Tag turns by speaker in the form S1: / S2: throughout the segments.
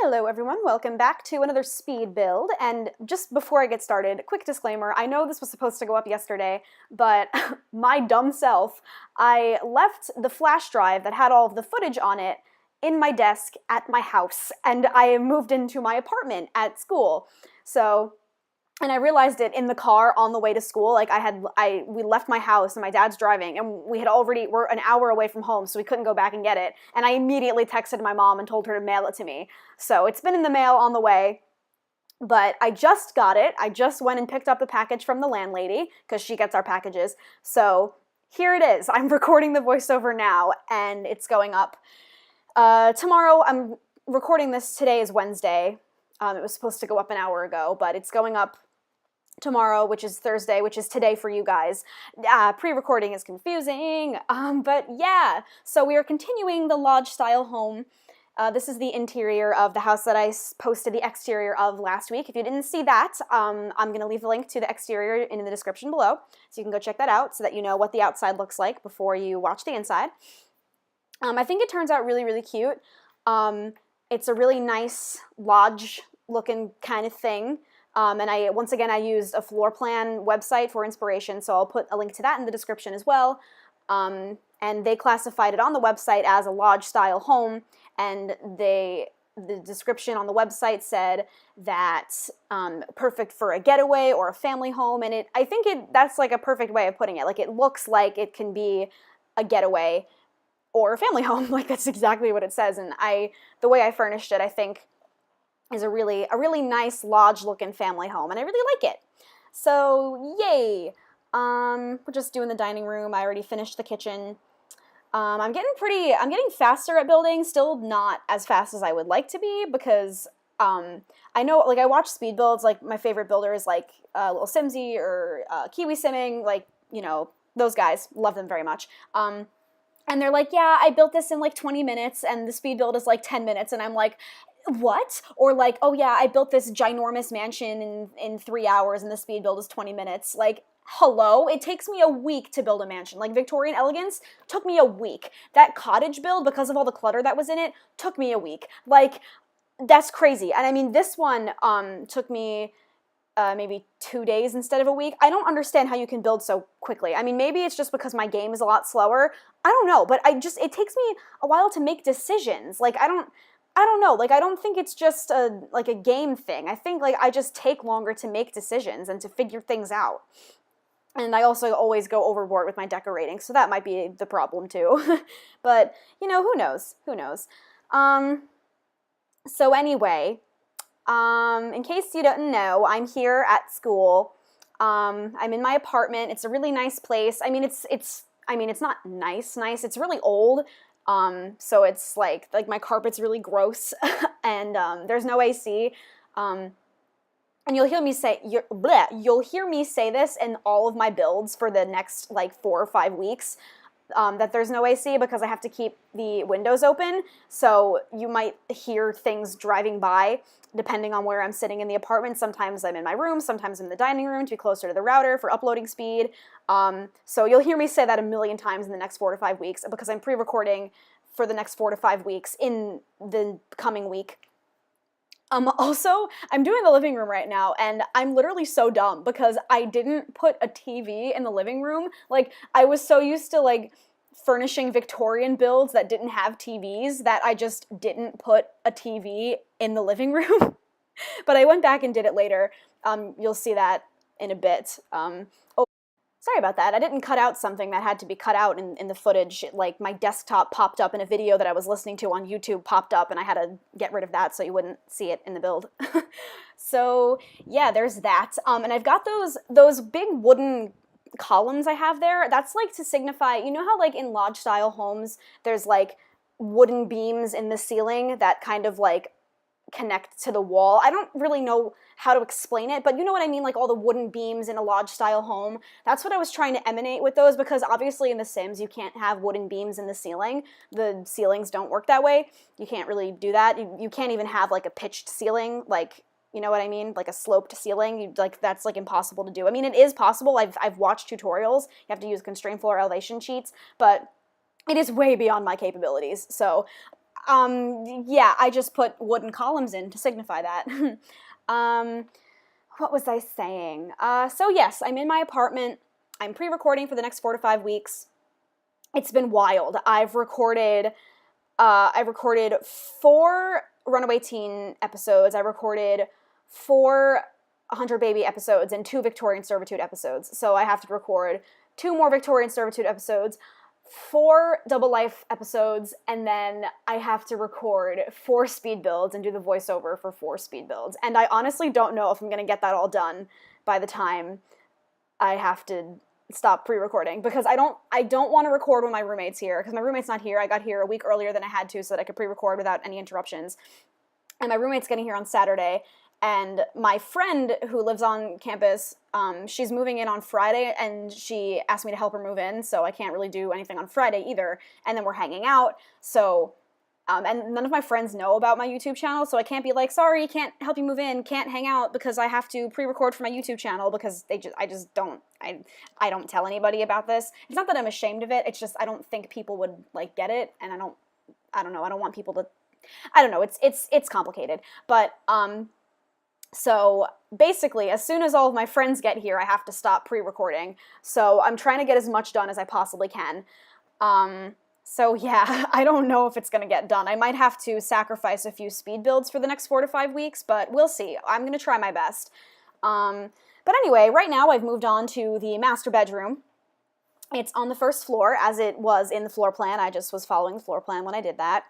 S1: Hello everyone, welcome back to another speed build, and just before I get started, quick disclaimer, I know this was supposed to go up yesterday, but my dumb self, I left the flash drive that had all of the footage on it in my desk at my house, and I moved into my apartment at school. And I realized it in the car on the way to school. Like we left my house and my dad's driving, and we're an hour away from home, so we couldn't go back and get it. And I immediately texted my mom and told her to mail it to me. So it's been in the mail on the way, but I just got it. I just went and picked up the package from the landlady, because she gets our packages. So here it is. I'm recording the voiceover now, and it's going up. Tomorrow, I'm recording this, today is Wednesday. It was supposed to go up an hour ago, but it's going up tomorrow, which is Thursday, which is today for you guys. Pre-recording is confusing, but yeah. So we are continuing the lodge-style home. This is the interior of the house that I posted the exterior of last week. If you didn't see that, I'm going to leave the link to the exterior in the description below, so you can go check that out so that you know what the outside looks like before you watch the inside. I think it turns out really, really cute. It's a really nice lodge-looking kind of thing. And once again, I used a floor plan website for inspiration, so I'll put a link to that in the description as well. And they classified it on the website as a lodge-style home, and the description on the website said that perfect for a getaway or a family home, and I think that's like a perfect way of putting it. Like, it looks like it can be a getaway or a family home. Like, that's exactly what it says, and the way I furnished it, I think, is a really nice lodge-looking family home, and I really like it. So, yay! We're just doing the dining room. I already finished the kitchen. I'm getting faster at building, still not as fast as I would like to be, because I know, like, I watch speed builds, like, my favorite builders, like Little Simsy or Kiwi Simming, like, you know, those guys, love them very much. And they're like, yeah, I built this in like 20 minutes, and the speed build is like 10 minutes, and I'm like, what? Or like, oh yeah, I built this ginormous mansion in 3 hours, and the speed build is 20 minutes. Like, hello? It takes me a week to build a mansion. Like, Victorian Elegance took me a week. That cottage build, because of all the clutter that was in it, took me a week. Like, that's crazy. And I mean, this one took me maybe 2 days instead of a week. I don't understand how you can build so quickly. I mean, maybe it's just because my game is a lot slower. I don't know, but it takes me a while to make decisions. Like, I don't know, like, I don't think it's just a game thing. I think, like, I just take longer to make decisions and to figure things out. And I also always go overboard with my decorating, so that might be the problem too. But, you know, who knows? Who knows? So anyway, in case you don't know, I'm here at school. I'm in my apartment. It's a really nice place. I mean, it's not nice, it's really old. So it's like my carpet's really gross, and there's no AC. And you'll hear me say this in all of my builds for the next like 4 or 5 weeks, that there's no AC because I have to keep the windows open. So you might hear things driving by depending on where I'm sitting in the apartment. Sometimes I'm in my room, sometimes in the dining room to be closer to the router for uploading speed. So you'll hear me say that a million times in the next 4 to 5 weeks because I'm pre-recording for the next 4 to 5 weeks in the coming week. Also, I'm doing the living room right now, and I'm literally so dumb because I didn't put a TV in the living room. Like, I was so used to, like, furnishing Victorian builds that didn't have TVs that I just didn't put a TV in the living room. But I went back and did it later. You'll see that in a bit. Sorry about that. I didn't cut out something that had to be cut out in the footage. Like, my desktop popped up in a video that I was listening to on YouTube popped up, and I had to get rid of that so you wouldn't see it in the build. So, yeah, there's that. And I've got those big wooden columns I have there. That's, like, to signify, you know how, like, in lodge-style homes, there's, like, wooden beams in the ceiling that kind of, like, connect to the wall. I don't really know how to explain it, but you know what I mean, like all the wooden beams in a lodge-style home. That's what I was trying to emanate with those, because obviously in The Sims you can't have wooden beams in the ceiling. The ceilings don't work that way. You can't really do that. You can't even have like a pitched ceiling, like, you know what I mean? Like a sloped ceiling. That's like impossible to do. I mean, it is possible. I've watched tutorials. You have to use constraint floor elevation sheets, but it is way beyond my capabilities. So Yeah, I just put wooden columns in to signify that. What was I saying? So yes, I'm in my apartment. I'm pre-recording for the next 4 to 5 weeks. It's been wild. I've recorded 4 Runaway Teen episodes. I recorded 4 100 Baby episodes and 2 Victorian Servitude episodes. So I have to record 2 more Victorian Servitude episodes, 4 Double Life episodes, and then I have to record 4 speed builds and do the voiceover for 4 speed builds. And I honestly don't know if I'm going to get that all done by the time I have to stop pre-recording, because I don't want to record when my roommate's here, because my roommate's not here. I got here a week earlier than I had to so that I could pre-record without any interruptions. And my roommate's getting here on Saturday, and my friend who lives on campus, she's moving in on Friday, and she asked me to help her move in, so I can't really do anything on Friday either. And then we're hanging out, so and none of my friends know about my YouTube channel, so I can't be like, sorry, can't help you move in, can't hang out, because I have to pre-record for my YouTube channel, because I don't tell anybody about this. It's not that I'm ashamed of it, it's just I don't think people would, like, get it, and I don't know, I don't want people to, I don't know, it's complicated. But, so basically, as soon as all of my friends get here, I have to stop pre-recording, so I'm trying to get as much done as I possibly can. So yeah, I don't know if it's going to get done. I might have to sacrifice a few speed builds for the next 4 to 5 weeks, but we'll see. I'm going to try my best. But anyway, right now I've moved on to the master bedroom. It's on the first floor, as it was in the floor plan. I just was following the floor plan when I did that.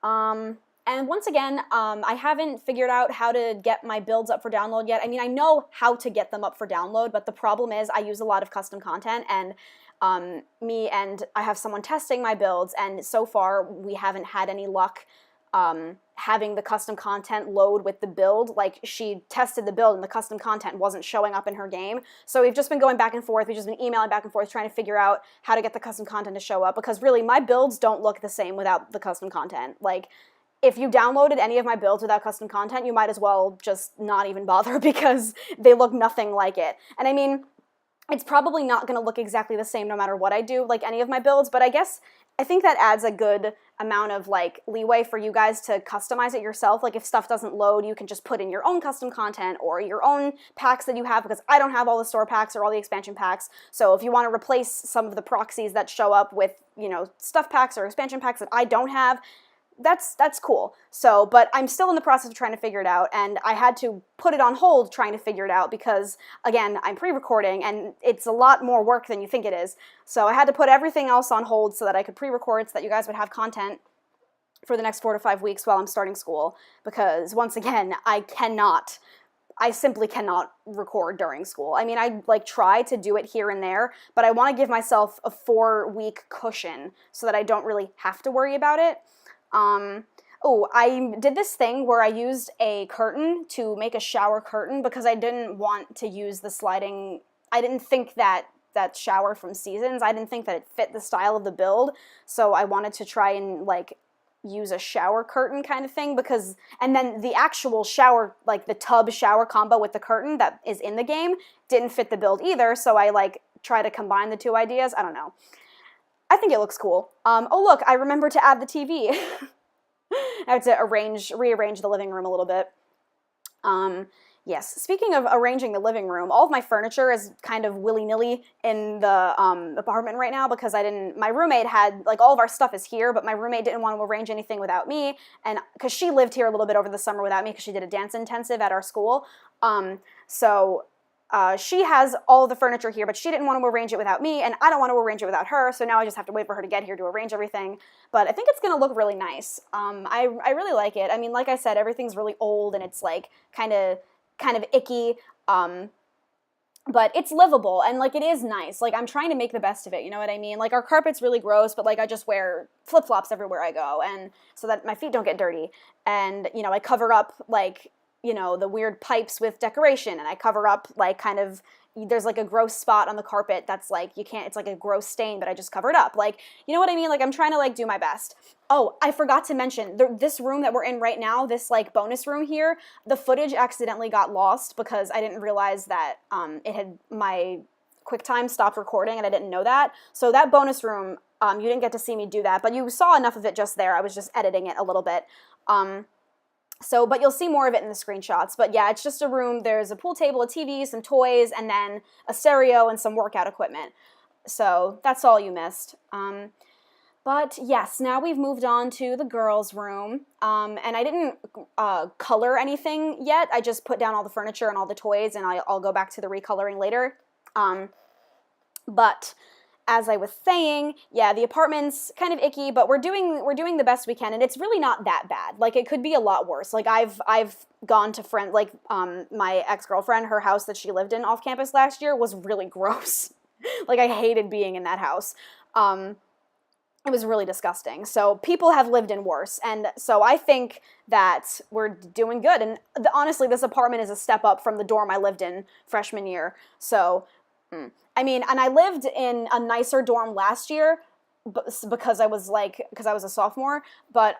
S1: And once again, I haven't figured out how to get my builds up for download yet. I mean, I know how to get them up for download, but the problem is I use a lot of custom content, and me and I have someone testing my builds, and so far we haven't had any luck having the custom content load with the build. Like, she tested the build and the custom content wasn't showing up in her game. So we've just been going back and forth. We've just been emailing back and forth trying to figure out how to get the custom content to show up, because really my builds don't look the same without the custom content. Like, if you downloaded any of my builds without custom content, you might as well just not even bother, because they look nothing like it. And I mean, it's probably not going to look exactly the same no matter what I do, like any of my builds, but I think that adds a good amount of, like, leeway for you guys to customize it yourself. Like, if stuff doesn't load, you can just put in your own custom content or your own packs that you have, because I don't have all the store packs or all the expansion packs. So if you want to replace some of the proxies that show up with, you know, stuff packs or expansion packs that I don't have, that's cool. So, but I'm still in the process of trying to figure it out, and I had to put it on hold trying to figure it out because, again, I'm pre-recording, and it's a lot more work than you think it is. So I had to put everything else on hold so that I could pre-record, so that you guys would have content for the next 4 to 5 weeks while I'm starting school, because, once again, I simply cannot record during school. I mean, I, like, try to do it here and there, but I want to give myself a 4-week cushion so that I don't really have to worry about it. I did this thing where I used a curtain to make a shower curtain, because I didn't want to use the sliding, I didn't think that shower from Seasons, I didn't think that it fit the style of the build, so I wanted to try and, like, use a shower curtain kind of thing, because, and then the actual shower, like the tub shower combo with the curtain that is in the game didn't fit the build either, so I, like, try to combine the two ideas. I don't know. I think it looks cool. Oh look, I remember to add the TV. I have to rearrange the living room a little bit. Yes, speaking of arranging the living room, all of my furniture is kind of willy-nilly in the apartment right now, because my roommate had, like, all of our stuff is here, but my roommate didn't want to arrange anything without me, and because she lived here a little bit over the summer without me, because she did a dance intensive at our school, she has all of the furniture here, but she didn't want to arrange it without me, and I don't want to arrange it without her, so now I just have to wait for her to get here to arrange everything. But I think it's going to look really nice. I really like it. I mean, like I said, everything's really old, and it's, like, kind of icky, but it's livable, and, like, it is nice. Like, I'm trying to make the best of it, you know what I mean? Like, our carpet's really gross, but, like, I just wear flip-flops everywhere I go, and so that my feet don't get dirty. And, you know, I cover up, like, you know, the weird pipes with decoration, and I cover up, like, kind of, there's, like, a gross spot on the carpet that's, like, it's, like, a gross stain, but I just cover it up. Like, you know what I mean? Like, I'm trying to, like, do my best. Oh, I forgot to mention, this room that we're in right now, this, like, bonus room here, the footage accidentally got lost because I didn't realize that my QuickTime stopped recording, and I didn't know that. So that bonus room, You didn't get to see me do that, but you saw enough of it just there. I was just editing it a little bit. But you'll see more of it in the screenshots. But yeah, it's just a room. There's a pool table, a TV, some toys, and then a stereo and some workout equipment. So that's all you missed. But yes, now we've moved on to the girls' room, and I didn't color anything yet. I just put down all the furniture and all the toys, and I'll go back to the recoloring later. But as I was saying, yeah, the apartment's kind of icky, but we're doing the best we can, and it's really not that bad. Like, it could be a lot worse. Like, I've gone to friends, like, my ex-girlfriend, her house that she lived in off campus last year was really gross. Like, I hated being in that house. It was really disgusting. So people have lived in worse. And so I think that we're doing good. And honestly, this apartment is a step up from the dorm I lived in freshman year. So, I mean, and I lived in a nicer dorm last year because I was a sophomore. But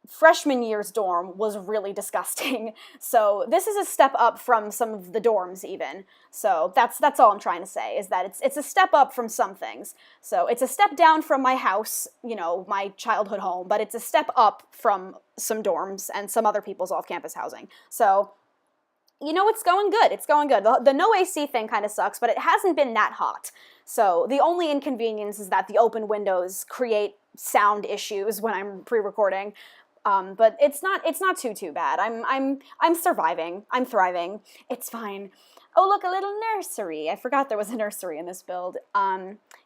S1: freshman year's dorm was really disgusting. So this is a step up from some of the dorms even. So that's all I'm trying to say, is that it's a step up from some things. So it's a step down from my house, you know, my childhood home, but it's a step up from some dorms and some other people's off-campus housing. So, you know, it's going good. It's going good. The no AC thing kind of sucks, but it hasn't been that hot. So the only inconvenience is that the open windows create sound issues when I'm pre-recording. But it's not too bad. I'm surviving. I'm thriving. It's fine. Oh, look, a little nursery. I forgot there was a nursery in this build.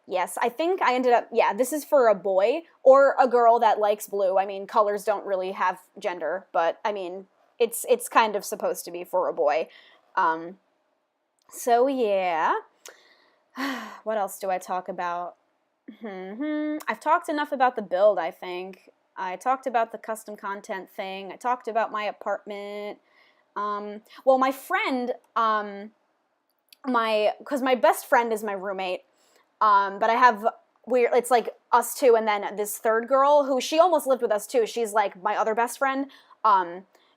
S1: Yes, I think I ended up, yeah, this is for a boy or a girl that likes blue. I mean, colors don't really have gender, but I mean, it's kind of supposed to be for a boy. So yeah. What else do I talk about? I've talked enough about the build, I think. I talked about the custom content thing. I talked about my apartment. Well, my friend, because my best friend is my roommate, but it's like us two and then this third girl who, she almost lived with us too. She's like my other best friend.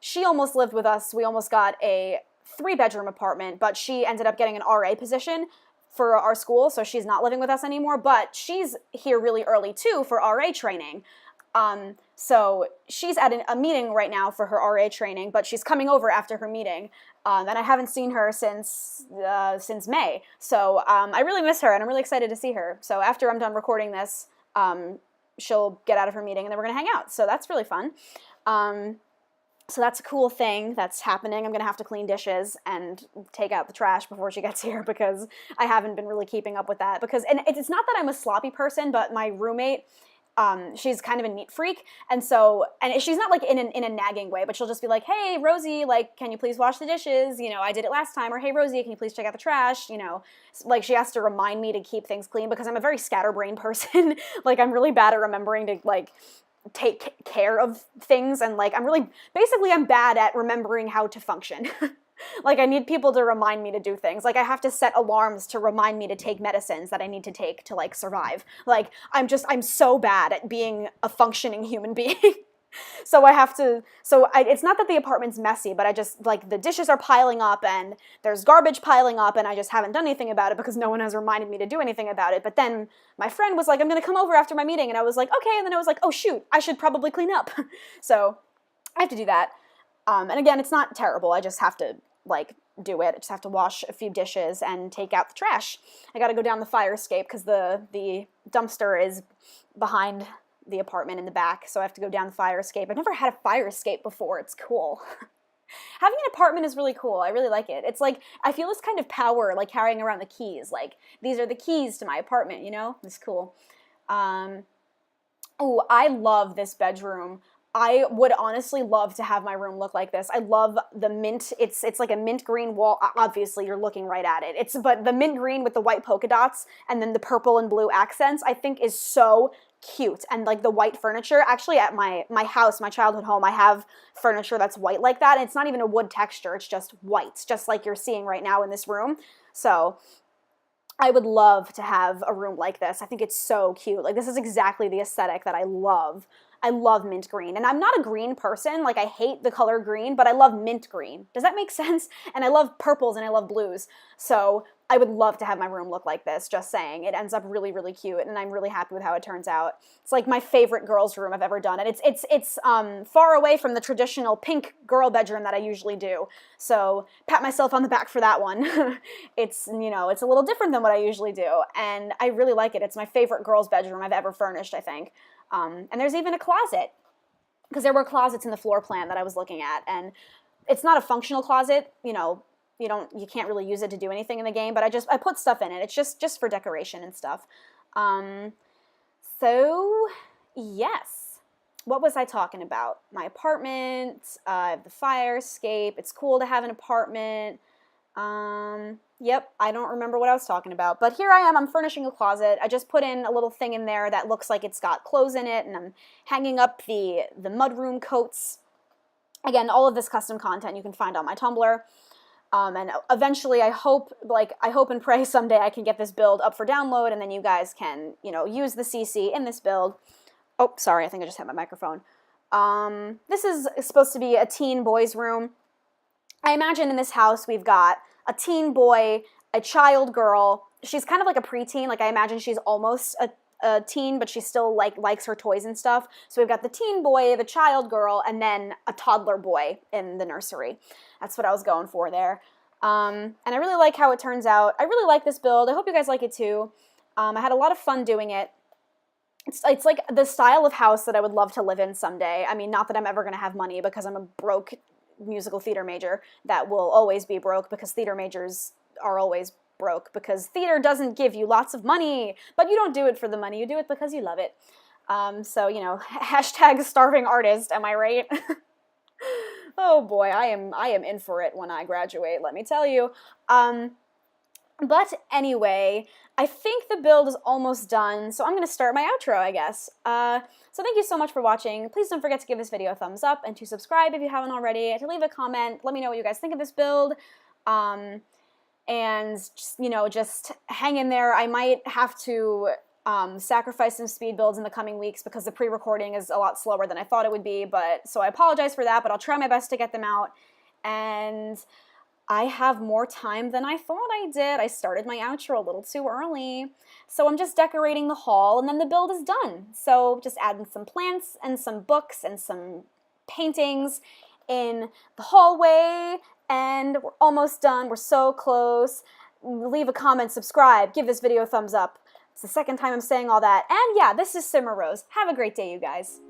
S1: She almost lived with us. We almost got a 3-bedroom apartment, but she ended up getting an RA position for our school, so she's not living with us anymore, but she's here really early too for RA training. So she's at a meeting right now for her RA training, but she's coming over after her meeting, and I haven't seen her since May, so I really miss her, and I'm really excited to see her. So after I'm done recording this, she'll get out of her meeting, and then we're gonna hang out, so that's really fun. So that's a cool thing that's happening. I'm gonna have to clean dishes and take out the trash before she gets here, because I haven't been really keeping up with that, and it's not that I'm a sloppy person, but my roommate, she's kind of a neat freak, and she's not like in a nagging way, but she'll just be like, hey, Rosie, like, can you please wash the dishes? You know, I did it last time. Or, hey, Rosie, can you please check out the trash? You know, like, she has to remind me to keep things clean, because I'm a very scatterbrained person. Like, I'm really bad at remembering to, like, take care of things, and, like, I'm bad at remembering how to function. Like, I need people to remind me to do things. Like, I have to set alarms to remind me to take medicines that I need to take to, like, survive. Like, I'm so bad at being a functioning human being. It's not that the apartment's messy, but I just, like, the dishes are piling up, and there's garbage piling up, and I just haven't done anything about it because no one has reminded me to do anything about it. But then my friend was like, I'm gonna come over after my meeting, and I was like, okay, and then I was like, oh shoot, I should probably clean up. So I have to do that. And again, it's not terrible. I just have to, like, do it. I just have to wash a few dishes and take out the trash. I gotta go down the fire escape because the dumpster is behind the apartment in the back, so I have to go down the fire escape. I've never had a fire escape before. It's cool. Having an apartment is really cool. I really like it. It's like, I feel this kind of power, like carrying around the keys. Like, these are the keys to my apartment, you know? It's cool. Oh, I love this bedroom. I would honestly love to have my room look like this. I love the mint. It's like a mint green wall. Obviously, you're looking right at it. But the mint green with the white polka dots and then the purple and blue accents, I think is so cute. And like the white furniture, actually at my house, my childhood home, I have furniture that's white like that. And it's not even a wood texture. It's just white, just like you're seeing right now in this room. So I would love to have a room like this. I think it's so cute. Like, this is exactly the aesthetic that I love. I love mint green. And I'm not a green person, like I hate the color green, but I love mint green. Does that make sense? And I love purples and I love blues. So I would love to have my room look like this, just saying. It ends up really, really cute, and I'm really happy with how it turns out. It's like my favorite girls' room I've ever done, and it's far away from the traditional pink girl bedroom that I usually do. So pat myself on the back for that one. It's, you know, it's a little different than what I usually do, and I really like it. It's my favorite girls' bedroom I've ever furnished, I think. And there's even a closet, because there were closets in the floor plan that I was looking at, and it's not a functional closet, you know. You can't really use it to do anything in the game, but I put stuff in it. It's just for decoration and stuff. So yes, what was I talking about? My apartment, the fire escape. It's cool to have an apartment. Yep, I don't remember what I was talking about, but here I am. I'm furnishing a closet. I just put in a little thing in there that looks like it's got clothes in it, and I'm hanging up the mudroom coats. Again, all of this custom content you can find on my Tumblr. And eventually I hope and pray someday I can get this build up for download, and then you guys can, you know, use the CC in this build. Oh, sorry, I think I just hit my microphone. This is supposed to be a teen boy's room. I imagine in this house we've got a teen boy, a child girl. She's kind of like a preteen. Like I imagine she's almost a teen, but she still likes her toys and stuff. So we've got the teen boy, the child girl, and then a toddler boy in the nursery. That's what I was going for there. And I really like how it turns out. I really like this build. I hope you guys like it too. I had a lot of fun doing it. It's like the style of house that I would love to live in someday. I mean, not that I'm ever going to have money because I'm a broke musical theater major that will always be broke, because theater majors are always broke, because theater doesn't give you lots of money, but you don't do it for the money, you do it because you love it. So, you know, hashtag starving artist, am I right? Oh boy, I am in for it when I graduate, let me tell you. But anyway, I think the build is almost done, so I'm going to start my outro, I guess. So thank you so much for watching. Please don't forget to give this video a thumbs up, and to subscribe if you haven't already, to leave a comment, let me know what you guys think of this build. And just, you know, just hang in there. I might have to sacrifice some speed builds in the coming weeks because the pre-recording is a lot slower than I thought it would be, but so I apologize for that, but I'll try my best to get them out. And I have more time than I thought I did. I started my outro a little too early. So I'm just decorating the hall, and then the build is done. So just adding some plants and some books and some paintings in the hallway, and we're almost done. We're so close. Leave a comment, subscribe, give this video a thumbs up. It's the second time I'm saying all that. And yeah, this is Simmer Rose. Have a great day, you guys.